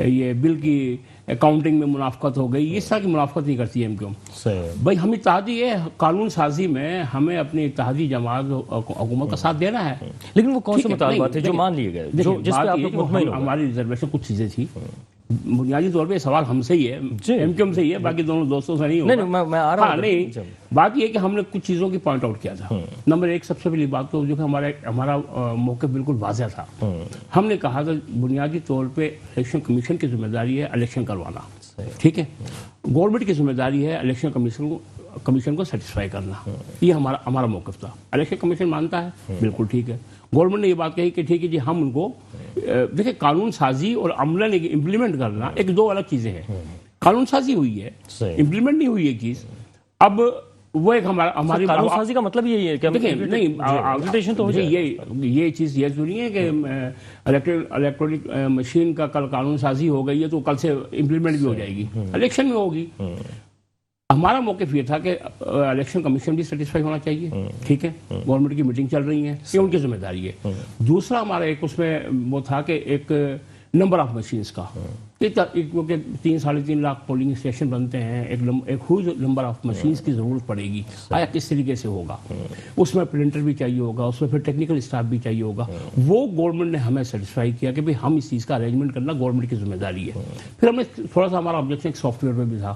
یہ بل کی اکاؤنٹنگ میں منافقت ہو گئی، اس طرح کی منافقت نہیں کرتی ہے ایم کیو ایم۔ صحیح بھائی ہم اتحادی ہے، قانون سازی میں ہمیں اپنی اتحادی جماعت حکومت کا ساتھ دینا ہے، لیکن وہ کون سے ٹھیک ہے، مطالبات تھے جو مان لیے گئے، جو جس پہ آپ لوگ مطمئن ہو گئے؟ ہماری ریزرویشن کچھ چیزیں تھی، بنیادی طور پہ سوال ہم سے ہی ہے، ایم کیو ایم سے ہی ہے، باقی دونوں دوستوں سے نہیں ہوگا۔ نہیں میں آ رہا ہوں نہیں، بات یہ کہ ہم نے کچھ چیزوں کی پوائنٹ آؤٹ کیا تھا۔ نمبر ایک، سب سے پہلی بات تو جو کہ ہمارا موقف بالکل واضح تھا، ہم نے کہا کہ بنیادی طور پہ الیکشن کمیشن کی ذمہ داری ہے الیکشن کروانا، ٹھیک ہے، گورنمنٹ کی ذمہ داری ہے الیکشن کمیشن کو سیٹسفائی کرنا، یہ ہمارا موقف تھا۔ الیکشن کمیشن مانتا ہے، بالکل ٹھیک ہے۔ گورنمنٹ نے یہ بات کہی کہ ٹھیک ہے جی، ہم ان کو دیکھیں، قانون سازی اور عملاً امپلیمنٹ کرنا ایک دو الگ چیزیں ہیں۔ قانون سازی ہوئی ہے، امپلیمنٹ نہیں ہوئی ایک چیز۔ اب وہ ایک ہماری قانون سازی کا مطلب یہی ہے کہ نہیں تو یہ چیز یہ تو نہیں ہے کہ الیکٹرانک مشین کا کل قانون سازی ہو گئی ہے تو کل سے امپلیمنٹ بھی ہو جائے گی، الیکشن میں ہوگی۔ ہمارا موقف یہ تھا کہ الیکشن کمیشن بھی سیٹسفائی ہونا چاہیے، ٹھیک ہے، گورنمنٹ کی میٹنگ چل رہی ہے، یہ ان کی ذمہ داری ہے۔ دوسرا ہمارا ایک اس میں وہ تھا کہ ایک نمبر آف مشینز کا، کیونکہ 3-3.5 لاکھ پولنگ اسٹیشن بنتے ہیں، ایک ہیوج نمبر آف مشینز کی ضرورت پڑے گی، آیا کس طریقے سے ہوگا، اس میں پرنٹر بھی چاہیے ہوگا، اس میں پھر ٹیکنیکل اسٹاف بھی چاہیے ہوگا، وہ گورنمنٹ نے ہمیں سیٹسفائی کیا کہ ہم اس چیز کا ارینجمنٹ کرنا گورنمنٹ کی ذمہ داری ہے۔ پھر ہم نے تھوڑا سا ہمارا آبجیکشن ایک سافٹ ویئر پہ بھی تھا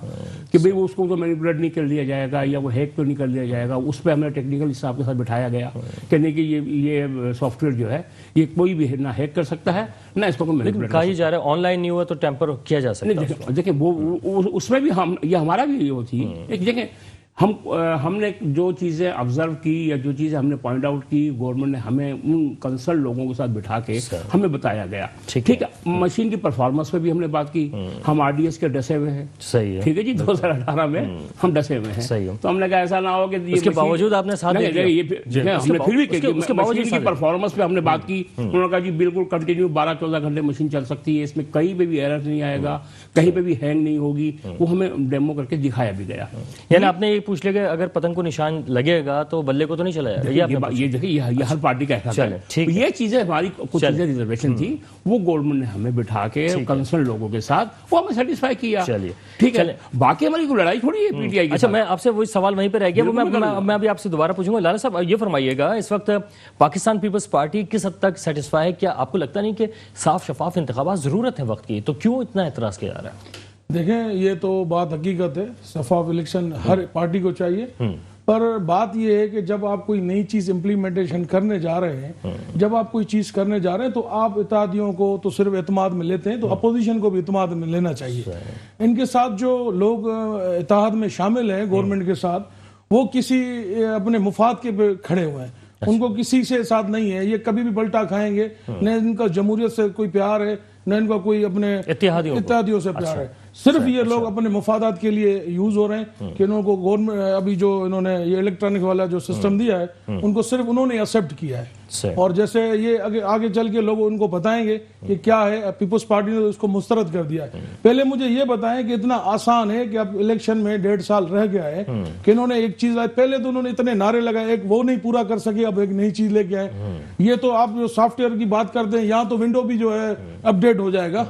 کہ بھئی اس کو تو مینیپولیٹ نہیں کر لیا جائے گا یا وہ ہیک تو نہیں کر لیا جائے گا، اس پہ ہمیں ٹیکنیکل اسٹاف کے ساتھ بٹھایا گیا کہنے کہ یہ سافٹ ویئر جو ہے یہ کوئی بھی نہ ہیک کر سکتا ہے نہ اس کو مینیپولیٹ کہا جا رہا ہے آن لائن نہیں ہوا تو ٹیمپر کیا جا سکتا ہے۔ دیکھیں وہ اس میں بھی یہ ہمارا بھی وہ تھی ایک جگہ، ہم نے جو چیزیں آبزرو کی یا جو چیزیں ہم نے پوائنٹ آؤٹ کی، گورنمنٹ نے ہمیں ان کنسرن لوگوں کے ساتھ بٹھا کے ہمیں بتایا گیا، ٹھیک ہے۔ مشین کی پرفارمنس پہ بھی ہم نے بات کی، ہم آر ڈی ایس کے ڈسے ہوئے ہیں، صحیح ہے، ٹھیک ہے جی، 2018 میں ہم ڈسے ہوئے ہیں، تو ہم نے کہا ایسا نہ ہو کہ اس کے باوجود آپ نے ساتھ دیا، ہم نے پھر بھی مشین کی پرفارمنس پہ ہم نے بات کی، انہوں نے کہا جی بالکل کنٹینیو 12-14 گھنٹے مشین چل سکتی ہے، اس میں کہیں پہ بھی ایرر نہیں آئے گا، کہیں پہ بھی ہینگ نہیں ہوگی، وہ ہمیں ڈیمو کر کے دکھایا بھی گیا۔ یعنی آپ نے یہ پوچھ لیا کہ اگر پتنگ کو نشان لگے گا تو بلے کو تو نہیں چلایا، یہ دیکھیں یہ ہر پارٹی کا احساس ہے۔ یہ چیزیں ہماری کچھ چیزیں ریزرویشن تھی، وہ گورنمنٹ نے ہمیں بٹھا کے کنسرن لوگوں کے ساتھ وہ ہمیں سیٹسفائی کیا، ٹھیک ہے۔ باقی ہماری کوئی لڑائی تھوڑی ہے پی ٹی آئی کی۔ اچھا، میں آپ سے وہی سوال وہیں پہ رہ گیا، میں ابھی آپ سے دوبارہ پوچھوں گا۔ لالا صاحب یہ فرمائیے گا، اس وقت پاکستان پیپلز پارٹی کس حد تک سیٹسفائی ہے؟ کیا آپ کو لگتا نہیں کہ صاف شفاف انتخابات ضرورت ہے وقت کی، تو کیوں اتنا اعتراض کیا جا رہا ہے؟ دیکھیں یہ تو بات حقیقت ہے، شفاف الیکشن ہر پارٹی کو چاہیے، پر بات یہ ہے کہ جب آپ کوئی نئی چیز امپلیمنٹیشن کرنے جا رہے ہیں، جب آپ کوئی چیز کرنے جا رہے ہیں تو آپ اتحادیوں کو تو صرف اعتماد میں لیتے ہیں، تو اپوزیشن کو بھی اعتماد میں لینا چاہیے۔ ان کے ساتھ جو لوگ اتحاد میں شامل ہیں گورنمنٹ کے ساتھ، وہ کسی اپنے مفاد کے پہ کھڑے ہوئے ہیں، ان کو کسی سے ساتھ نہیں ہے، یہ کبھی بھی پلٹا کھائیں گے، نہ ان کا جمہوریت سے کوئی پیار ہے نہ ان کا کوئی اپنے اتحادیوں سے پیار ہے، صرف یہ لوگ اپنے مفادات کے لیے یوز ہو رہے ہیں کہ انہوں کو گورنمنٹ ابھی جو انہوں نے یہ الیکٹرانک والا جو سسٹم دیا ہے ان کو صرف انہوں نے ایکسیپٹ کیا ہے، اور جیسے یہ آگے چل کے لوگ ان کو بتائیں گے کہ کیا ہے، پیپلز پارٹی نے اس کو مسترد کر دیا ہے۔ پہلے مجھے یہ بتائیں کہ اتنا آسان ہے کہ اب الیکشن میں 1.5 سال رہ گیا ہے کہ انہوں نے ایک چیز پہلے تو انہوں نے اتنے نعرے لگائے، ایک وہ نہیں پورا کر سکے، اب ایک نئی چیز لے کے آئے۔ یہ تو آپ جو سافٹ ویئر کی بات کرتے ہیں، یہاں تو ونڈو بھی جو ہے اپ ڈیٹ ہو جائے گا،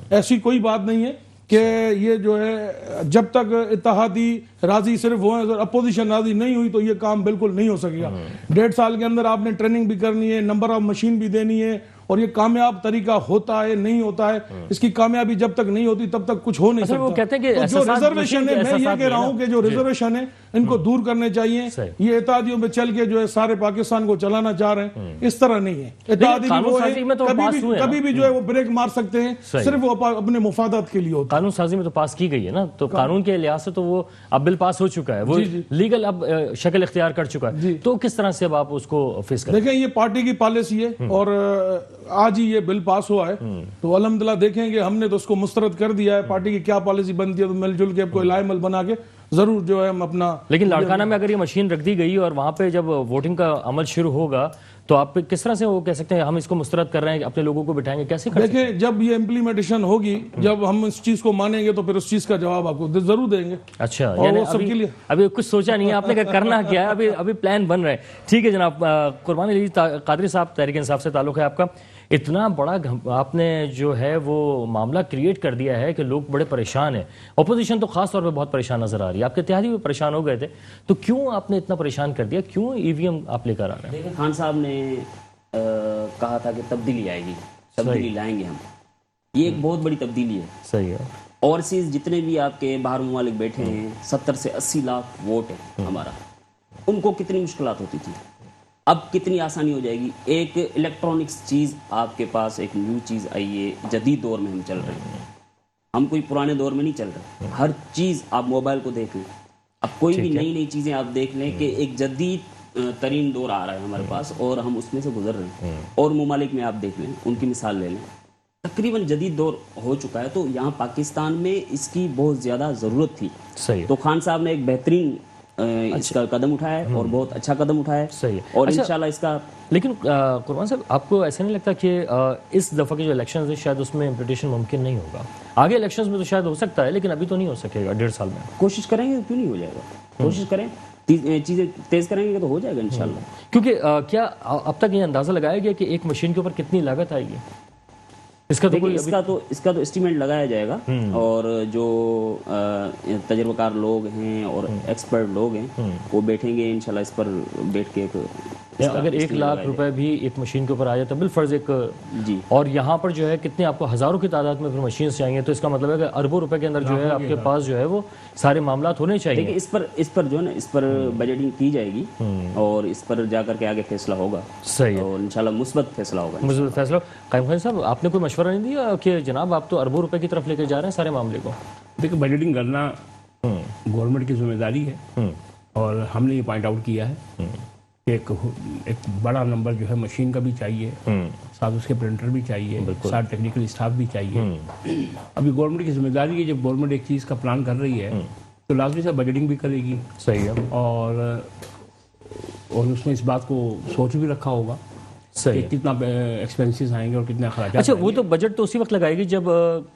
ایسی کوئی بات نہیں ہے کہ یہ جو ہے جب تک اتحادی راضی صرف وہ ہیں، اپوزیشن راضی نہیں ہوئی تو یہ کام بالکل نہیں ہو سکے گا۔ 1.5 سال کے اندر آپ نے ٹریننگ بھی کرنی ہے، نمبر آف مشین بھی دینی ہے، اور یہ کامیاب طریقہ ہوتا ہے نہیں ہوتا ہے، اس کی کامیابی جب تک نہیں ہوتی تب تک کچھ ہو نہیں سکتا۔ وہ کہتے ہیں کہ جو ریزرویشن ہے، میں یہ کہہ رہا ہوں کہ جو ریزرویشن ہے ان کو دور کرنے چاہیے، یہ اتحادیوں پہ چل کے جو ہے سارے پاکستان کو چلانا چاہ رہے ہیں، اس طرح نہیں ہے۔ اتحادی کبھی بھی جو ہے وہ بریک مار سکتے ہیں، صرف وہ اپنے مفادات کے لیے ہوتا ہے۔ قانون سازی میں تو پاس کی گئی ہے نا، تو قانون کے لحاظ سے تو وہ اب بل پاس ہو چکا ہے، وہ لیگل اب شکل اختیار کر چکا ہے، تو کس طرح سے اب آپ اس کو فیس کریں؟ دیکھیں یہ پارٹی کی پالیسی ہے، اور آج ہی یہ بل پاس ہوا ہے تو الحمدللہ دیکھیں گے، ہم نے تو اس کو مسترد کر دیا ہے، پارٹی کی کیا پالیسی بنتی ہے تو مل جل کے کوئی لائے عمل بنا کے ضرور جو ہے ہم اپنا۔ لیکن لاڑکانہ میں اگر یہ مشین رکھ دی گئی اور وہاں پہ جب ووٹنگ کا عمل شروع ہوگا تو آپ کس طرح سے وہ کہہ سکتے ہیں ہم اس کو مسترد کر رہے ہیں، اپنے لوگوں کو بٹھائیں گے، کیسے کریں؟ دیکھیں جب یہ امپلیمنٹیشن ہوگی، جب ہم اس چیز کو مانیں گے تو پھر اس چیز کا جواب آپ کو ضرور دیں گے۔ اچھا، یعنی ابھی کچھ سوچا نہیں ہے آپ نے کرنا کیا ہے، ابھی پلان بن رہے ہیں۔ ٹھیک ہے جناب، قربان علی قادری صاحب، تحریک انصاف سے تعلق ہے آپ کا، اتنا بڑا آپ نے جو ہے وہ معاملہ کریٹ کر دیا ہے کہ لوگ بڑے پریشان ہیں. اپوزیشن تو خاص طور پہ بہت پریشان نظر آ رہی ہے. آپ کے اتحادی بھی پریشان ہو گئے تھے, تو کیوں آپ نے اتنا پریشان کر دیا؟ کیوں ای وی ایم آپ لے کر آ رہے ہیں؟ دیکھیں خان صاحب نے کہا تھا کہ تبدیلی آئے گی, تبدیلی لائیں گے ہم. یہ ایک بہت بڑی تبدیلی ہے. صحیح ہے. اوورسیز جتنے بھی آپ کے باہر ممالک بیٹھے ہیں 70 سے 80 لاکھ ووٹ ہے ہمارا, ان کو کتنی مشکلات ہوتی تھی, اب کتنی آسانی ہو جائے گی. ایک الیکٹرانکس چیز آپ کے پاس, ایک نیو چیز آئی ہے. جدید دور میں ہم چل رہے ہیں, ہم کوئی پرانے دور میں نہیں چل رہے. ہر چیز آپ موبائل کو دیکھ لیں, اب کوئی بھی نئی چیزیں آپ دیکھ لیں کہ ایک جدید ترین دور آ رہا ہے ہمارے پاس, اور ہم اس میں سے گزر رہے ہیں. اور ممالک میں آپ دیکھ لیں, ان کی مثال لے لیں, تقریباً جدید دور ہو چکا ہے. تو یہاں پاکستان میں اس کی بہت زیادہ ضرورت تھی. صحیح. تو خان صاحب نے ایک بہترین اس کا قدم اٹھایا ہے, اور بہت اچھا قدم اٹھایا ہے. صحیح. اور انشاءاللہ اس کا. لیکن قربان صاحب, آپ کو ایسا نہیں لگتا کہ اس دفعہ کے جو الیکشنز ہیں شاید اس میں امپلیٹیشن ممکن نہیں ہوگا؟ آگے الیکشنز میں تو شاید ہو سکتا ہے, لیکن ابھی تو نہیں ہو سکے گا 1.5 سال میں. کوشش کریں گے, کیوں نہیں ہو جائے گا. کوشش کریں, چیزیں تیز کریں گے تو ہو جائے گا انشاءاللہ. کیونکہ کیا اب تک یہ اندازہ لگایا گیا کہ ایک مشین کے اوپر کتنی لاگت آئے گی؟ اس کا تو اسٹیمیٹ لگایا جائے گا, اور جو تجربہ کار لوگ ہیں اور ایکسپرٹ لوگ ہیں وہ بیٹھیں گے انشاءاللہ اس پر بیٹھ کے. اگر 1 لاکھ روپے بھی ایک مشین کے اوپر آ جاتا ہے بالفرض ایک, اور یہاں پر جو ہے کتنے آپ کو ہزاروں کی تعداد میں پھر مشین سے آئیں گے, تو اس کا مطلب ہے کہ اربوں روپے کے اندر جو ہے آپ کے پاس جو ہے وہ سارے معاملات ہونے چاہیے. دیکھیں اس پر جو ہے نا, اس پر بجٹنگ کی جائے گی, اور اس پر جا کر کے آگے فیصلہ ہوگا. صحیح ہے. اور انشاءاللہ مثبت فیصلہ ہوگا. مثبت فیصلہ. قائم خان صاحب, آپ نے کوئی مشورہ نہیں دیا کہ جناب آپ تو اربوں روپے کی طرف لے کے جا رہے ہیں سارے معاملے کو؟ دیکھیں بجٹنگ کرنا گورنمنٹ کی ذمہ داری ہے, اور ہم نے یہ پوائنٹ آؤٹ کیا ہے کہ ایک بڑا نمبر جو ہے مشین کا بھی چاہیے, ساتھ اس کے پرنٹر بھی چاہیے, ساتھ ٹیکنیکل اسٹاف بھی چاہیے. ابھی گورنمنٹ کی ذمہ داری ہے, جب گورنمنٹ ایک چیز کا پلان کر رہی ہے تو لازمی سے بجٹنگ بھی کرے گی. صحیح ہے. اور اس میں اس بات کو سوچ بھی رکھا ہوگا کہ کتنا ایکسپینسز آئیں گے اور کتنے اخراجات. اچھا, وہ تو بجٹ تو اسی وقت لگائے گی جب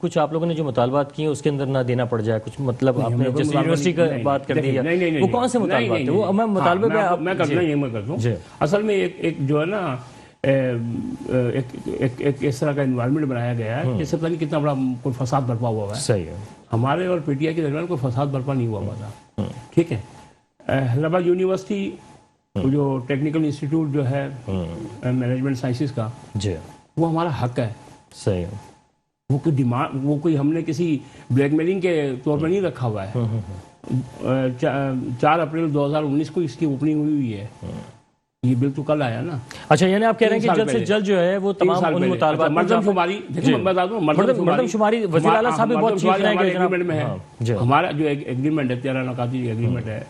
کچھ آپ لوگوں نے جو مطالبات کیے اس کے اندر نہ دینا پڑ جائے کچھ. مطلب آپ نے جیسے یونیورسٹی کا بات کر دی, وہ کون سے مطالبات تھے؟ وہ میں مطالبے پہ میں کرتا ہوں. اصل میں ایک جو ہے نا ایک اس طرح کا انوائرمنٹ بنایا گیا ہے جس سے پتہ نہیں کتنا بڑا کوئی فساد برپا ہوا ہے. صحیح ہے. ہمارے اور پی ٹی آئی کے درمیان کوئی فساد برپا نہیں ہوا تھا. ٹھیک ہے. حیدرآباد یونیورسٹی جو ٹیکنیکل انسٹیٹیوٹ جو ہے مینجمنٹ سائنسز کا, وہ ہمارا حق ہے. صحیح ہے. وہ کوئی ڈیمانڈ, وہ کوئی ہم نے کسی بلیک میلنگ کے طور پر نہیں رکھا ہوا ہے. 4 اپریل 2019 کو اس کی اوپننگ ہوئی ہے. یہ بل تو کل آیا نا. اچھا, یعنی آپ کہہ رہے ہیں کہ جلد سے جلد جو ہے وہ تمام ان مطالبات مردم شماری, دیکھیں میں بتا دوں, مردم شماری وزیر اعلیٰ صاحب بھی بہت چیز رہے ہیں ایگریمنٹ میں ہے. ہمارا جو ایگریمنٹ ہے 13 نکاتی جو ایگریمنٹ ہے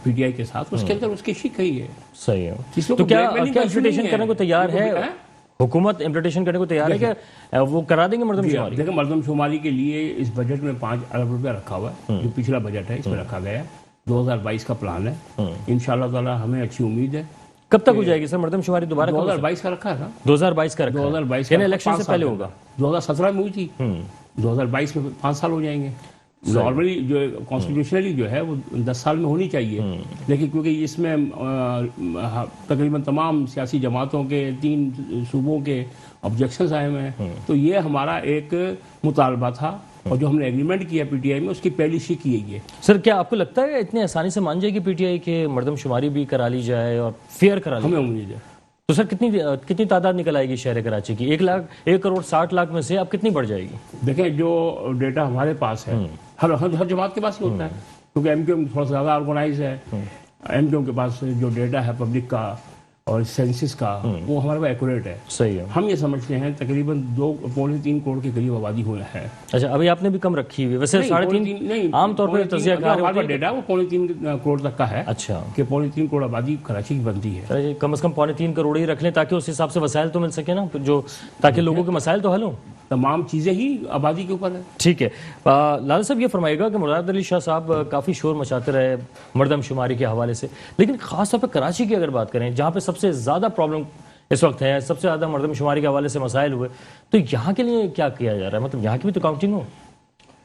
پی ٹی آئی کے ساتھ, اس کے اندر اس کی شک کہی ہے. صحیح ہے. تو کیا امپلیمنٹیشن کرنے کو تیار ہے حکومت؟ امپلیمنٹیشن کرنے کو تیار ہے کہ وہ کرا دیں گے مردم شماری؟ دیکھیں مردم شماری کے لیے اس بجٹ میں 5 ارب روپیہ رکھا ہوا ہے, جو پچھلا بجٹ ہے اس میں رکھا گیا ہے. 2022 کا پلان ہے. انشاءاللہ تعالی ہمیں اچھی امید ہے. کب تک ہو جائے گی سر مردم شماری دوبارہ؟ 2022 کا رکھا ہے نا. 2022 کا رکھا ہے. 2022 یعنی الیکشن سے پہلے ہوگا. 2017 میں ہوئی تھی, 2022 میں 5 سال ہو جائیں گے. نارملی جو کانسٹیٹیوشنلی جو ہے وہ 10 سال میں ہونی چاہیے, لیکن کیونکہ اس میں تقریباً تمام سیاسی جماعتوں کے 3 صوبوں کے آبجیکشنز آئے ہوئے ہیں, تو یہ ہمارا ایک مطالبہ تھا, اور جو ہم نے ایگریمنٹ کیا پی ٹی آئی میں اس کی پہلی شک یہی ہے. سر کیا آپ کو لگتا ہے اتنے آسانی سے مان جائے گی پی ٹی آئی کہ مردم شماری بھی کرا لی جائے اور فیئر کرا لی؟ ہمیں امید ہے. تو سر کتنی تعداد نکل آئے گی شہر کراچی کی؟ 1 کروڑ 60 لاکھ میں سے اب کتنی بڑھ جائے گی؟ دیکھیں جو ڈیٹا ہمارے پاس ہے, ہر جماعت کے پاس ہی ہوتا ہے, کیونکہ ایم کیو ایم تھوڑا سا زیادہ آرگنائز ہے. ایم کیو ایم کے پاس جو ڈیٹا ہے پبلک کا اور سینسس کا, وہ ہمارے پاس ایکوریٹ ہے. صحیح ہے. ہم یہ سمجھتے ہیں تقریباً 2.3 کروڑ کے قریب آبادی ہونا ہے. اچھا, ابھی آپ نے بھی کم رکھی ہوئی, ویسے 3.5 عام طور پر تجزیہ کار کا ڈیٹا وہ 3.5 کروڑ تک کا ہے. اچھا, کہ 3.5 کروڑ آبادی کراچی کی بنتی ہے. کم از کم 3.5 کروڑ ہی رکھ لیں تاکہ اس حساب سے وسائل تو مل سکے نا, جو تاکہ لوگوں کے مسائل تو حل ہوں. تمام چیزیں ہی آبادی کے اوپر ہے. ٹھیک ہے. لال صاحب یہ فرمائے گا کہ مراد علی شاہ صاحب کافی شور مچاتے رہے مردم شماری کے حوالے سے, لیکن خاص طور پہ کراچی کی اگر بات کریں جہاں پہ سب سے زیادہ پرابلم اس وقت ہے, سب سے زیادہ مردم شماری کے حوالے سے مسائل ہوئے, تو یہاں کے لیے کیا کیا جا رہا ہے؟ مطلب یہاں کی بھی تو کاؤنٹنگ ہو.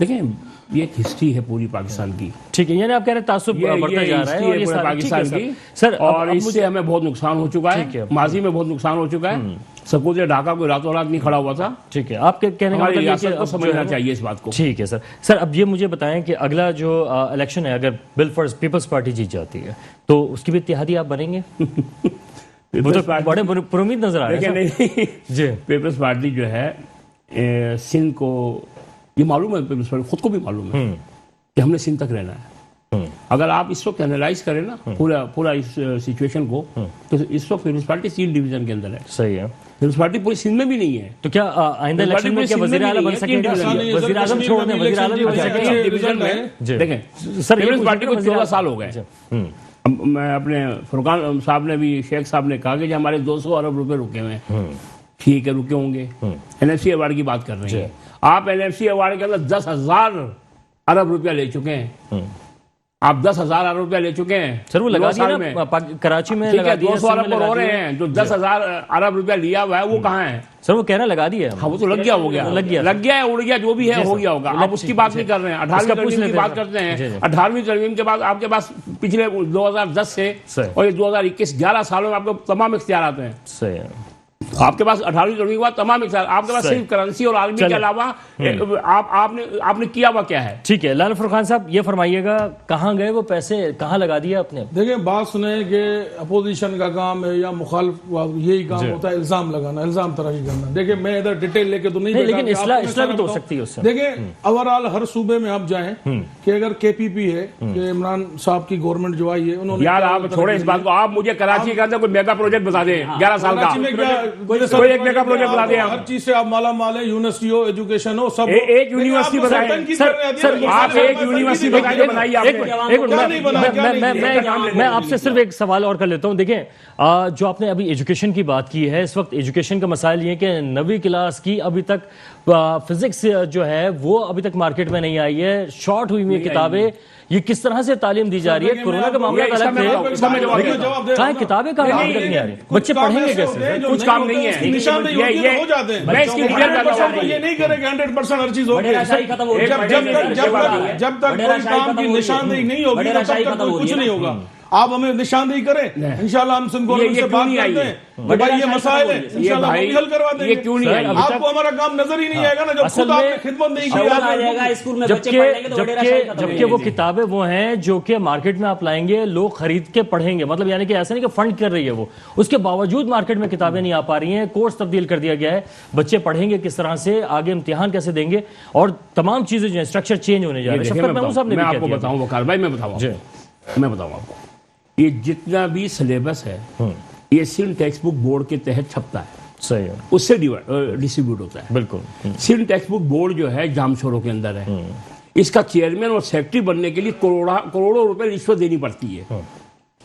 دیکھیں یہ ایک ہسٹری ہے پوری پاکستان کی, ٹھیک ہے, یعنی آپ کہہ رہے ہیں تعصب بڑھتا جا رہا ہے اور یہ پورے سارا پاکستان کی, سر اور اس سے ہمیں بہت نقصان ہو چکا ہے, ماضی میں بہت نقصان ہو چکا ہے. سپوز ڈھاکہ کوئی راتوں رات نہیں کھڑا ہوا تھا. ٹھیک ہے, آپ کے کہنے کا ہماری مطلب یہ ریاست کہ کو سمجھنا چاہیے اس بات کو. ٹھیک ہے سر اب یہ مجھے بتائیں کہ اگلا جو الیکشن ہے, اگر بل فرض پیپلز پارٹی جیت جاتی ہے تو اس کی بھی اتحادی آپ بنیں گے؟ وہ تو بڑے پر امید نظر آ رہے ہیں. نہیں جی, پیپلز پارٹی جو ہے سندھ کو یہ معلوم ہے, پیپلز پارٹی خود کو بھی معلوم ہے کہ ہم نے سندھ تک رہنا ہے. اگر آپ اس وقت انالائز کریں نا پورا اس سچویشن کو, تو اس وقت پیپلز پارٹی 3 ڈویژن کے اندر ہے. صحیح ہے. پیپلز پارٹی پوری سندھ میں بھی نہیں ہے. تو کیا آئندہ الیکشن میں کیا وزیر اعلیٰ بن سکے گا؟ وزیر اعظم چھوڑ دیں, وزیر اعلیٰ بھی بن سکے گا ڈویژن میں. دیکھیں سر, پیپلز پارٹی کو 14 سال ہو گئے. میں اپنے فرقان صاحب نے بھی, شیخ صاحب نے کہا کہ ہمارے 200 ارب روپے رکے ہوئے ہیں. ٹھیک ہے, رکے ہوں گے. این ایف سی ایوارڈ کی بات کر رہے ہیں آپ. این ایف سی ایوارڈ کے اندر 10,000 ارب روپیہ لے چکے ہیں. آپ 10,000 ارب روپیہ لے چکے ہیں سر. وہ لگا دیا نا کراچی میں, ٹھیک ہے, 200 ارب کو رو رہے ہیں. جو 10,000 ارب روپیہ لیا ہوا ہے وہ کہاں ہے سر؟ وہ کہنا لگا دیا. ہاں, وہ تو لگ گیا, ہو گیا, لگ گیا ہے, اڑ گیا, جو بھی ہے ہو گیا ہوگا. آپ اس کی بات نہیں کر رہے ہیں, 18ویں ترمیم کی بات کرتے ہیں. 18ویں ترمیم کے بعد آپ کے پاس پچھلے 2010 سے اور یہ 2021 11 سالوں میں آپ کو تمام اختیارات ہیں. صحیح ہے. آپ کے پاس 18ویں ترمیم کے بعد تمام اختیار, آپ کے پاس صرف کرنسی اور عالمی کے علاوہ آپ نے کیا ہوا کیا ہے؟ ٹھیک ہے, لالا فرقان صاحب یہ فرمائیے گا, کہاں گئے وہ پیسے, کہاں لگا دیا آپ نے؟ دیکھیں بات سنیں کہ اپوزیشن کا کام ہے یا مخالف یہی کام ہوتا ہے الزام لگانا, الزام تراشی کرنا. دیکھیں میں ادھر ڈیٹیل لے کے تو نہیں, لیکن اصلاح بھی تو ہو سکتی ہے اس سے. دیکھیں اوورآل ہر صوبے میں آپ جائیں کہ اگر کے پی پی ہے کہ عمران صاحب کی گورنمنٹ جو آئی ہے, انہوں نے یار آپ چھوڑیں اس بات کو, آپ مجھے کراچی کے اندر کوئی میگا پروجیکٹ بتا دیں 11 سال کا. کوئی ایک میگا پروجیکٹ بتا دیں. ہر چیز سے آپ مالا مال ہے, یونیورسٹی ہو, ایجوکیشن ہو, سب. ایک یونیورسٹی بتائیں آپ, ایک یونیورسٹی بنائی آپ نے. میں آپ سے صرف ایک سوال اور کر لیتا ہوں. دیکھیں جو آپ نے ابھی ایجوکیشن کی بات کی ہے, اس وقت ایجوکیشن کا مسائل یہ ہے کہ 9ویں کلاس کی ابھی تک فزکس جو ہے وہ ابھی تک مارکیٹ میں نہیں آئی ہے, شارٹ ہوئی ہوئی کتابیں. یہ کس طرح سے تعلیم دی جا رہی ہے؟ کورونا کا معاملہ الگ ہے, کہاں کتابیں کہاں ابھی تک نہیں آ رہی, بچے پڑھیں گے کیسے؟ کچھ کام نہیں ہے. میں اس کی یہ نہیں کریں کہ 100% ہر چیز ہوگی. جب تک کوئی کام کی نشاندہی نہیں ہوگی تب تک کچھ نہیں ہوگا. آپ ہمیں نشاندہی کریں, انشاءاللہ ہم سندھ گورنمنٹ سے بات کرتے ہیں کہ بھائی یہ مسائل ہیں, انشاءاللہ ہم حل کروا دیں گے. یہ کیوں نہیں آئی؟ آپ کو ہمارا کام نظر ہی نہیں آئے گا نا جب خود آپ نے خدمت نہیں کی. جبکہ وہ کتابیں وہ ہیں جو کہ مارکیٹ میں آپ لائیں گے, لوگ خرید کے پڑھیں گے, مطلب یعنی کہ ایسا نہیں کہ فنڈ کر رہی ہے وہ, اس کے باوجود مارکیٹ میں کتابیں نہیں آ پا رہی ہیں, کورس تبدیل کر دیا گیا ہے. بچے پڑھیں گے کس طرح سے, آگے امتحان کیسے دیں گے, اور تمام چیزیں جو ہیں اسٹرکچر چینج ہونے جا رہے ہیں. شفقت محمود صاحب نے میں آپ کو بتاؤں وقار بھائی, میں بتاؤں آپ کو, یہ جتنا بھی سلیبس ہے یہ سندھ ٹیکسٹ بک بورڈ کے تحت چھپتا ہے. صحیح ہے, اس سے ڈسٹریبیوٹ ہوتا ہے. بالکل. سندھ ٹیکسٹ بک بورڈ جو ہے جام شوروں کے اندر ہے, اس کا چیئرمین اور سیکرٹری بننے کے لیے کروڑوں روپے رشوت دینی پڑتی ہے.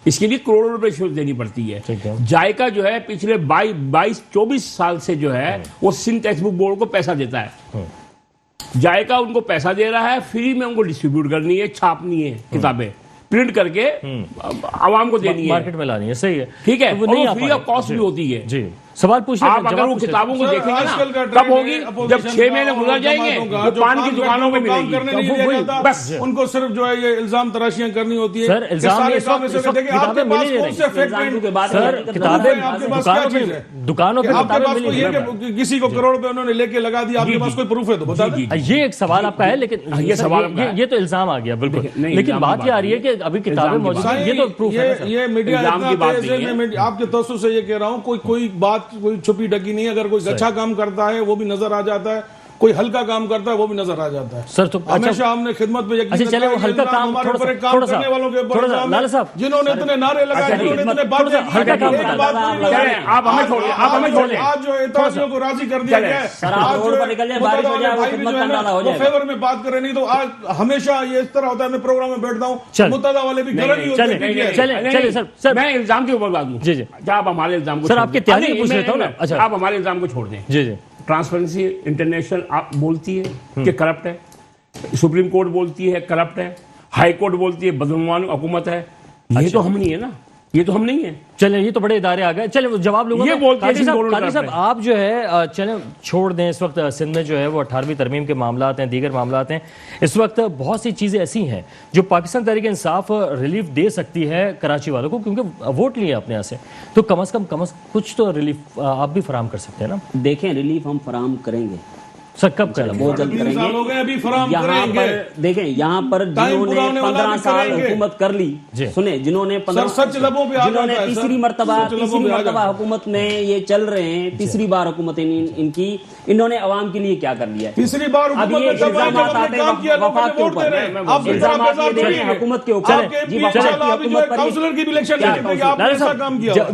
اس کے لیے کروڑوں روپے رشوت دینی پڑتی ہے. جائکا جو ہے پچھلے 22-24 سال سے جو ہے وہ سندھ ٹیکسٹ بک بورڈ کو پیسہ دیتا ہے. جائکا ان کو پیسہ دے رہا ہے, فری میں ان کو ڈسٹریبیوٹ کرنی ہے, چھاپنی ہے کتابیں, پرنٹ کر کے عوام کو دینی ہے, مارکیٹ میں لانی ہے. صحیح ہے, ٹھیک ہے, وہ فری آف کاسٹ بھی ہوتی ہے. جی سوال پوچھ آپ اگر وہ کتابوں کو دیکھیں گے نا کب ہوگی, جب 6 مہینے گزر جائیں گے وہ پان کی دکانوں میں ملے گی. بس ان کو صرف جو ہے یہ الزام تراشیاں کرنی ہوتی ہے. سر الزام کتابیں مل نہیں رہی, سر کتابیں دکانوں پہ کتابیں مل نہیں رہی. کسی کو کروڑ روپے انہوں نے لے کے لگا دیا, آپ کے پاس کوئی پروف ہے تو بتا دیں. یہ ایک سوال آپ کا ہے, لیکن یہ تو الزام آ گیا بالکل, لیکن بات یہ آ رہی ہے کہ ابھی کتابیں موجود ہیں, یہ تو پروف ہے. یہ میڈیا آپ کے توسط سے یہ کہہ رہا ہوں, کوئی بات کوئی چھپی ڈکی نہیں. اگر کوئی اچھا کام کرتا ہے وہ بھی نظر آ جاتا ہے, کوئی ہلکا کام کرتا ہے وہ بھی نظر آ جاتا ہے. سر تو ہمیشہ ہم نے خدمت پہ یقین چلے وہ ہلکا کام کرنے والوں کے اوپر جنہوں نے اتنے نعرے لگائے, جنہوں نے اتنے باتیں ہلکا کام آپ ہمیں چھوڑیں, آج جو اعتراضیوں کو راضی کر دیا گیا ہے, فیور میں بات کرے نہیں تو آج ہمیشہ یہ اس طرح ہوتا ہے. میں پروگرام میں بیٹھتا ہوں, متحدہ والے بھی گھر نہیں ہوتے. میں الزام کے اوپر بات دوں. جی جی, آپ ہمارے الزام کو, سر آپ کی تیاری پوچھ لیتا ہوں نا. اچھا آپ ہمارے الزام کو چھوڑ دیں. جی جی, ٹرانسپیرنسی انٹرنیشنل آپ بولتی ہے کہ کرپٹ ہے, سپریم کورٹ بولتی ہے کرپٹ ہے, ہائی کورٹ بولتی ہے بدعنوان حکومت ہے. یہ تو ہم نہیں ہے نا, یہ تو ہم نہیں ہیں. چلیں یہ تو بڑے ادارے آ گئے. چلیں وہ جواب لوں گا. یہ بولتے ہیں قادری صاحب آپ جو ہے چلیں چھوڑ دیں. اس وقت سندھ میں جو ہے وہ 18ویں ترمیم کے معاملات ہیں, دیگر معاملات ہیں. اس وقت بہت سی چیزیں ایسی ہیں جو پاکستان تحریک انصاف ریلیف دے سکتی ہے کراچی والوں کو, کیونکہ ووٹ لیے اپنے یہاں سے, تو کم از کم کچھ تو ریلیف آپ بھی فراہم کر سکتے ہیں نا. دیکھیں ریلیف ہم فراہم کریں گے سر, کب کریں گے؟ بہت جلد کریں گے. یہاں پر دیکھیں, یہاں پر جنہوں نے 15 سال حکومت کر لی, سنیں, جنہوں نے تیسری مرتبہ حکومت میں یہ چل رہے ہیں, تیسری بار حکومت ان کی, انہوں نے عوام کے لیے کیا کر لیا ہے؟ تیسری بار اب یہ الزامات آتے ہیں وفاق کے اوپر, الزامات یہ دیکھیں حکومت کے اوپر. جی وفاق کی حکومت پر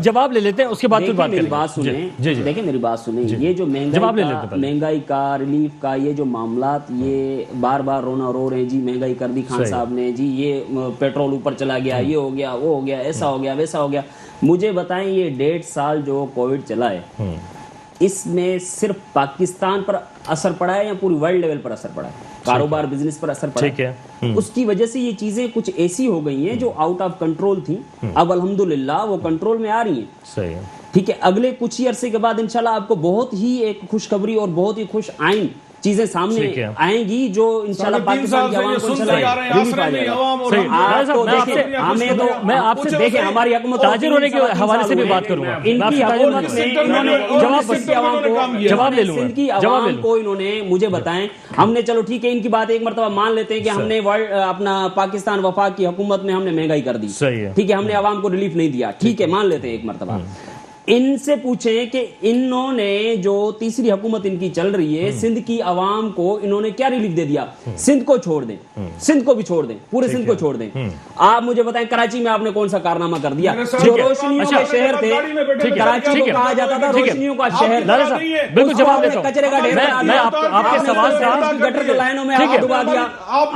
جواب لے لیتے ہیں, اس کے بعد پھر بات کریں. میری بات سنیں, دیکھیں میری بات سنیں. یہ جو مہنگائی کا ریلیف کا یہ جو معاملات, یہ بار بار رو رہے ہیں جی مہنگائی کر دی خان صاحب نے, جی یہ پیٹرول اوپر چلا گیا, یہ ہو گیا, وہ ہو گیا, ایسا ہو گیا, ویسا ہو گیا. مجھے بتائیں یہ 1.5 سال جو کووڈ چلا ہے, اس میں صرف پاکستان پر اثر پڑا ہے یا پوری ورلڈ لیول پر اثر پڑا ہے؟ کاروبار بزنس پر اثر پڑا ہے. اس کی وجہ سے یہ چیزیں کچھ ایسی ہو گئی ہیں جو آؤٹ آف کنٹرول تھیں, اب الحمدللہ وہ کنٹرول میں آ رہی ہیں. صحیح ہے, ٹھیک ہے. اگلے کچھ ہی عرصے کے بعد انشاءاللہ آپ کو بہت ہی ایک خوشخبری اور بہت ہی خوش آئین چیزیں سامنے آئیں گی جو انشاءاللہ پاکستان کی عوام کو میں آپ سے دیکھیں ہماری حکومت تاجر ہونے کے حوالے سے بھی بات کروں گا. ان کی حکومت میں جواب لے لوں سندھ کی عوام کو انہوں نے, مجھے بتائیں, ہم نے چلو ٹھیک ہے ان کی بات ایک مرتبہ مان لیتے ہیں کہ ہم نے اپنا پاکستان وفاق کی حکومت میں ہم نے مہنگائی کر دی, ٹھیک ہے, ہم نے عوام کو ریلیف نہیں دیا, ٹھیک ہے, مان لیتے ہیں ایک مرتبہ. ان سے پوچھیں کہ انہوں نے جو تیسری حکومت ان کی چل رہی ہے, سندھ کی عوام کو انہوں نے کیا ریلیف دے دیا؟ سندھ کو چھوڑ دیں, سندھ کو بھی چھوڑ دیں, پورے سندھ کو چھوڑ دیں. آپ مجھے بتائیں کراچی میں آپ نے کون سا کارنامہ کر دیا؟ جو روشنیوں کے شہر تھے, کراچی کو کہا جاتا تھا روشنیوں کا شہر, بالکل جواب دیتا ہوں. کچرے کا ڈھیر, میں آپ کے سوال کا گٹر کے لائنوں میں آپ ڈبا دیا. آپ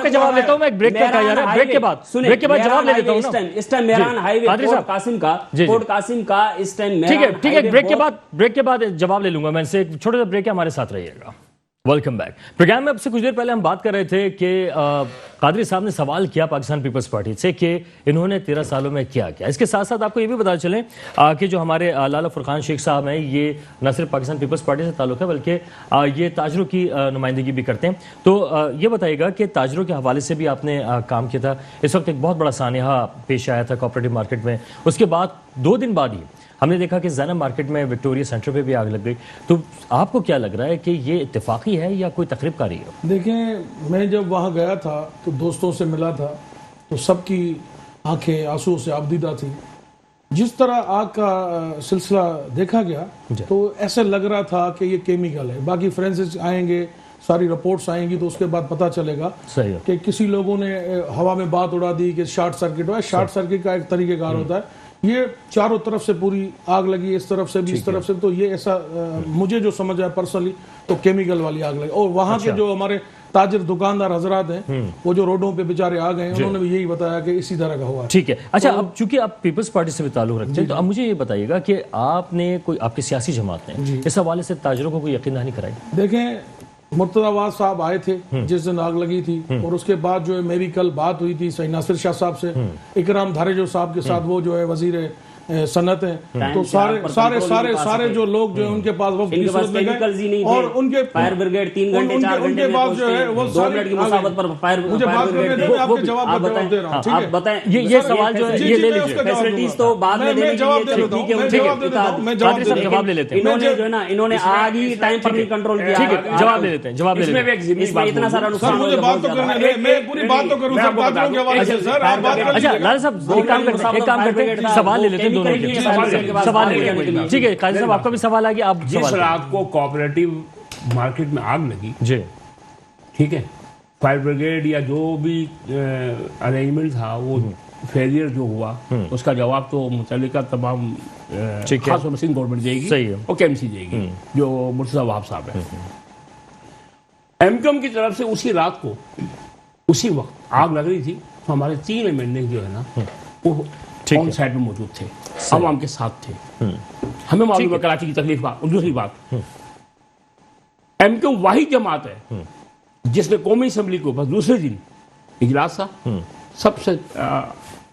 کا جواب لیتا ہوں میں, ایک بریک کا جا رہا ہے, بریک کے بعد جواب لے لیتا ہوں. اس ٹائم میران ہائی وے پورٹ قاسم کا اس ٹائم ٹھیک ہے, بریک کے بعد جواب لے لوں گا میں سے. ایک چھوٹا سا بریک ہے, ہمارے ساتھ رہیے گا. Welcome back. پروگرام میں اب سے کچھ دیر پہلے ہم بات کر رہے تھے کہ قادری صاحب نے سوال کیا پاکستان پیپلز پارٹی سے کہ انہوں نے 13 سالوں میں کیا کیا. اس کے ساتھ ساتھ آپ کو یہ بھی بتا چلیں کہ جو ہمارے لالا فرقان شیخ صاحب ہیں, یہ نہ صرف پاکستان پیپلز پارٹی سے تعلق ہے بلکہ یہ تاجروں کی نمائندگی بھی کرتے ہیں. تو یہ بتائیے گا کہ تاجروں کے حوالے سے بھی آپ نے کام کیا تھا. اس وقت ایک بہت بڑا سانحہ پیش آیا تھا کوآپریٹو مارکیٹ میں. اس کے بعد 2 دن بعد ہی ہم نے دیکھا کہ زینب مارکیٹ میں وکٹوریا سینٹر پہ بھی آگ لگ گئی. تو آپ کو کیا لگ رہا ہے کہ یہ اتفاقی ہے یا کوئی تقریب کاری ہے؟ دیکھیں, میں جب وہاں گیا تھا تو دوستوں سے ملا تھا تو سب کی آنکھیں آنسو سے آبدیدہ تھی. جس طرح آگ کا سلسلہ دیکھا گیا تو ایسے لگ رہا تھا کہ یہ کیمیکل ہے. باقی فورینسک آئیں گے, ساری رپورٹس آئیں گی تو اس کے بعد پتہ چلے گا کہ کسی لوگوں نے ہوا میں بات اڑا دی کہ شارٹ سرکٹ ہوا ہے. شارٹ سرکٹ کا ایک طریقہ کار ہوتا ہے, یہ چاروں طرف سے پوری آگ لگی, اس طرف سے بھی اس طرف سے, تو یہ ایسا مجھے جو سمجھ آیا پرسنلی تو کیمیکل والی آگ لگی. اور وہاں کے جو ہمارے تاجر دکاندار حضرات ہیں وہ جو روڈوں پہ بیچارے آ گئے ہیں, انہوں نے بھی یہی بتایا کہ اسی طرح کا ہوا ہے. ٹھیک ہے. اچھا, اب چونکہ آپ پیپلز پارٹی سے بھی تعلق رکھتے ہیں تو اب مجھے یہ بتائیے گا کہ آپ نے کوئی, آپ کی سیاسی جماعت نے اس حوالے سے تاجروں کو کوئی یقین دہانی کرائی؟ دیکھیں, مرتضی آواز صاحب آئے تھے جس دن آگ لگی تھی, اور اس کے بعد جو ہے میری کل بات ہوئی تھی سید ناصر شاہ صاحب سے, اکرام دھاریجو صاحب کے ساتھ, وہ جو ہے وزیر صنعت ہیں, تو سارے جو لوگ جو ہیں ان کے پاس وفد کی صورت میں گئے, اور ان کے فائر بریگیڈ 3 گھنٹے 4 گھنٹے میں جو ہے وہ 2 منٹ کی مسافت پر فائر مجھے بات کرنے دیں, میں آپ کے جواب دے رہا ہوں. آپ بتائیں, یہ سوال جو ہے یہ لے لیجیے, فیسلٹیز تو بعد میں دینے کے لیے, ٹھیک ہے, جواب لے لیتے ہیں. انہوں نے جو ہے نا, انہوں نے آگ ہی ٹائم پر نہیں کنٹرول کیا. ٹھیک ہے, جواب لے لیتے ہیں, جواب لے لیتے ہیں. اس میں اتنا سارا نقصان مجھے بات تو کرنے دیں, میں پوری بات تو کروں سر, تاجروں کے حوالے سے. سر آپ بات کر لیجیے. اچھا لالا صاحب ایک کام کرتے ہیں, سوال لے لیتے ہیں دونوں کے, سوال لے لیتے ہیں. ٹھیک ہے قاضی صاحب, آپ کا بھی سوال آ گیا, آپ جس رات کو کوآپریٹو مارکیٹ میں آگ لگی, جی ٹھیک ہے, فائر بریگیڈ یا جو بھی ارینجمنٹ تھا وہ فیلئر جو ہوا, اس کا جواب تو متعلقہ تمام خاص طور پر سندھ گورنمنٹ دے گی اور KMC دے گی جو مرتضی وہاب صاحب ہے. MCOM کی طرف سے اسی رات کو اسی وقت آگ لگ رہی تھی تو ہمارے 3 ایمنڈنگ جو ہے نا وہ آن سائٹ میں موجود تھے, عوام کے ساتھ تھے. ہمیں معلوم ہے کراچی کی تکلیف کا. دوسری بات, MCOM واحد جماعت ہے جس نے قومی اسمبلی کے اوپر دوسرے دن اجلاس تھا, سب سے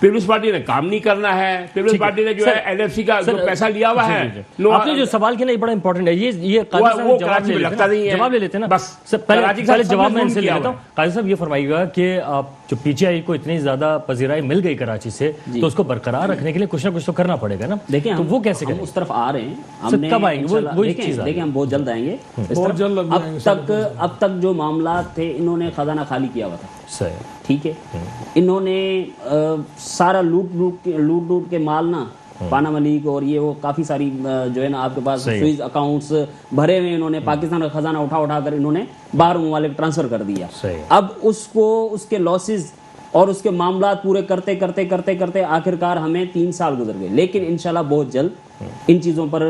پیپلز پارٹی نے کام نہیں کرنا ہے، پیپلز پارٹی نے جو ہے LFC کا جو پیسہ لیا ہوا ہے، آپ نے جو سوال کیا نا یہ بڑا امپورٹنٹ ہے، یہ قاضی صاحب جواب لے لیتے ہیں نا، بس پہلے جواب میں ان سے لے لیتا ہوں۔ قاضی صاحب یہ فرمائیے گا کہ جو PTI کو اتنی زیادہ پذیرائی مل گئی کراچی سے تو اس کو برقرار رکھنے کے لیے کچھ نہ کچھ تو کرنا پڑے گا نا، دیکھیں تو وہ کیسے کریں؟ اس طرف آ رہے ہیں، کب آئیں گے؟ وہی چیز دیکھیں ہم بہت جلد آئیں گے بہت جلد اب تک جو معاملات تھے انہوں نے خزانہ خالی کیا ہوا تھا، صحیح، ٹھیک ہے، انہوں نے سارا لوٹ کے مال نا پانا ملیک اور یہ وہ کافی ساری جو ہے نا آپ کے پاس سوئز اکاؤنٹس بھرے ہوئے، انہوں نے پاکستان کا خزانہ اٹھا کر انہوں نے باہر ممالک ٹرانسفر کر دیا۔ اب اس کے لاسز اور اس کے معاملات پورے کرتے آخرکار ہمیں 3 سال گزر گئے، لیکن انشاءاللہ بہت جلد ان چیزوں پر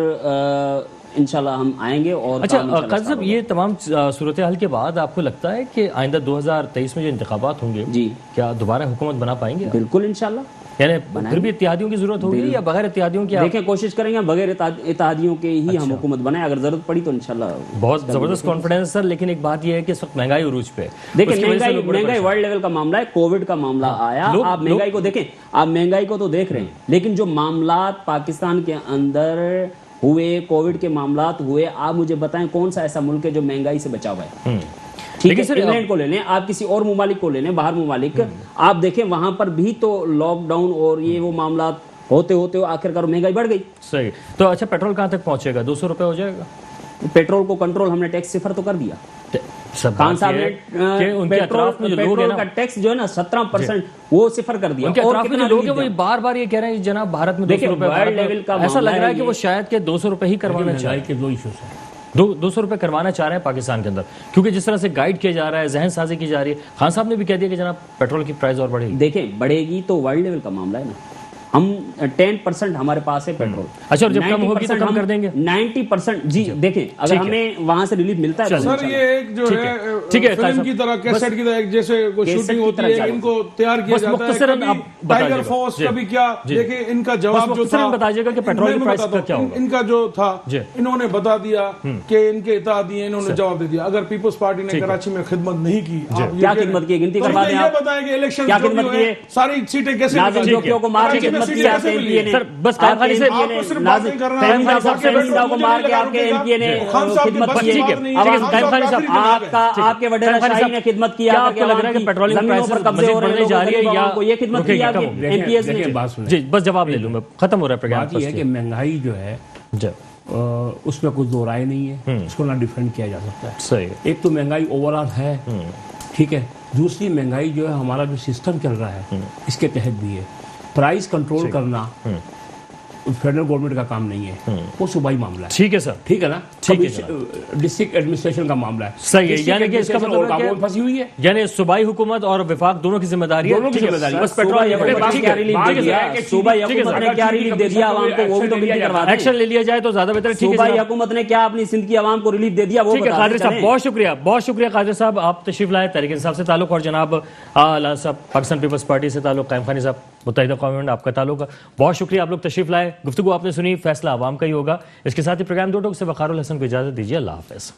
انشاءاللہ ہم آئیں گے۔ اور اچھا قاضی صاحب، یہ تمام صورتحال کے بعد آپ کو لگتا ہے کہ آئندہ 2023 میں جو انتخابات ہوں گے جی کیا دوبارہ حکومت بنا پائیں گے؟ بالکل انشاءاللہ، یعنی پھر بھی اتحادیوں کی ضرورت ہوگی یا بغیر اتحادیوں کی؟ دیکھیں کوشش کریں گے بغیر اتحادیوں کے ہی ہم حکومت بنائیں، اگر ضرورت پڑی تو انشاءاللہ۔ بہت زبردست کانفیڈنس سر، لیکن ایک بات یہ ہے کہ اس وقت مہنگائی عروج پہ، دیکھیں مہنگائی ورلڈ لیول کا معاملہ ہے، کووڈ کا معاملہ آیا، آپ مہنگائی کو دیکھیں، آپ مہنگائی کو تو دیکھ رہے ہیں، لیکن جو معاملات پاکستان کے اندر ہوئے، کووڈ کے معاملات ہوئے، آپ مجھے بتائیں کون سا ایسا ملک ہے جو مہنگائی سے بچا ہوا ہے؟ ٹھیک ہے، انگلینڈ کو لے لیں، آپ کسی اور ممالک کو لے لیں، باہر ممالک، آپ دیکھیں وہاں پر بھی تو لاک ڈاؤن اور یہ وہ معاملات ہوتے آخرکار مہنگائی بڑھ گئی۔ صحیح، تو اچھا پیٹرول کہاں تک پہنچے گا؟ 200 روپے ہو جائے گا؟ پیٹرول کو کنٹرول ہم نے ٹیکس صفر تو کر دیا، خان صاحب نے پیٹرول کا ٹیکس جو ہے نا 17% وہ صفر کر دیا، اور کتنے لوگ ہیں وہ بار بار یہ کہہ رہے ہیں جناب بھارت میں 200 روپے، ایسا لگ رہا ہے کہ وہ شاید کہ 200 روپے ہی کروانا چاہ رہے ہیں، 200 روپے کروانا چاہ رہے ہیں پاکستان کے اندر، کیونکہ جس طرح سے گائیڈ کیا جا رہا ہے، ذہن سازی کی جا رہی ہے۔ خان صاحب نے بھی کہہ دیا کہ جناب پیٹرول کی پرائز اور بڑھے گی۔ دیکھیں بڑھے گی تو ورلڈ لیول کا معاملہ ہے نا، ہم 10% ہمارے پاس ہے پیٹرول، اچھا اور جب کم ہوگی تو کم کر دیں گے 90%۔ جی دیکھیں اگر ہمیں وہاں سے ریلیف ملتا ہے سر، یہ ایک جو ہے فلم کی طرح کیسٹ کی طرح ایک جیسے کوئی شوٹنگ ہوتی ہے، ان کو تیار کیا جاتا ہے، ٹائیگر فورس کبھی کیا، دیکھیں ان کا جواب جو تھا، بتائیے گا کہ پیٹرول کی پرائز کا کیا ہوگا، ان کا جو تھا انہوں نے بتا دیا کہ ان کے اتحادی ہیں، انہوں نے جواب دے دیا۔ اگر پیپلز پارٹی نے کراچی میں خدمت نہیں کی، کیا خدمت کی؟ گنتی کروا دیں، یہ بتائیں کہ الیکشن کیا خدمت کی ہے، ساری سیٹیں کیسے نازل کو مار کے خدمت کی جاتی ہے۔ سر بس قائم خانی سے آپ کے وڈیرہ شاہی نے خدمت کیا، آپ کو لگ رہا ہے کہ پیٹرولنگ پرائسز مزید بڑھنے جا رہی ہے یا یہ خدمت کی آپ کے ایم پی ایس نے؟ جی بس جواب لے لوں میں، ختم ہو رہا ہے پروگرام۔ بات یہ ہے کہ مہنگائی جو ہے اس میں کچھ دو رائے نہیں ہے، اس کو نہ ڈیفینڈ کیا جا سکتا ہے۔ صحیح، ایک تو مہنگائی اوور آل ہے، ٹھیک ہے، دوسری مہنگائی جو ہے ہمارا جو سسٹم چل رہا ہے اس کے تحت بھی ہے۔ پرائز کنٹرول کرنا فیڈرل گورنمنٹ کا کام نہیں ہے، وہ صوبائی معاملہ ہے۔ ٹھیک ہے سر، ٹھیک ہے نا، ٹھیک ہے ڈسٹرکٹ ایڈمنسٹریشن کا معاملہ ہے، صحیح ہے، یعنی کہ اس کا مطلب ہے کہ پھنسی ہوئی ہے، یعنی صوبائی حکومت اور وفاق دونوں کی ذمہ داری ہے، دونوں کی ذمہ داری ہے۔ بس پیٹرول صوبائی حکومت نے کیا ریلیف دے دیا عوام کو، وہ بھی تو گنتی کروا دیں، ایکشن لے لیا جائے تو زیادہ بہتر ہے۔ صوبائی حکومت نے کیا اپنی سندھ کی عوام کو ریلیف دے دیا وہ بتا دیں۔ قادری صاحب بہت شکریہ، بہت شکریہ قادری صاحب، آپ تشریف لائے، تحریک انصاف سے تعلق، اور جناب لال صاحب پاکستان پیپلز پارٹی سے تعلق، قائم خانی صاحب متحدہ قوم آپ کا تعلق ہے، بہت شکریہ آپ لوگ تشریف لائے، گفتگو آپ نے سنی، فیصلہ عوام کا ہی ہوگا۔ اس کے ساتھ ہی پروگرام دو ٹوک سے وقار الحسن کو اجازت دیجیے، اللہ حافظ۔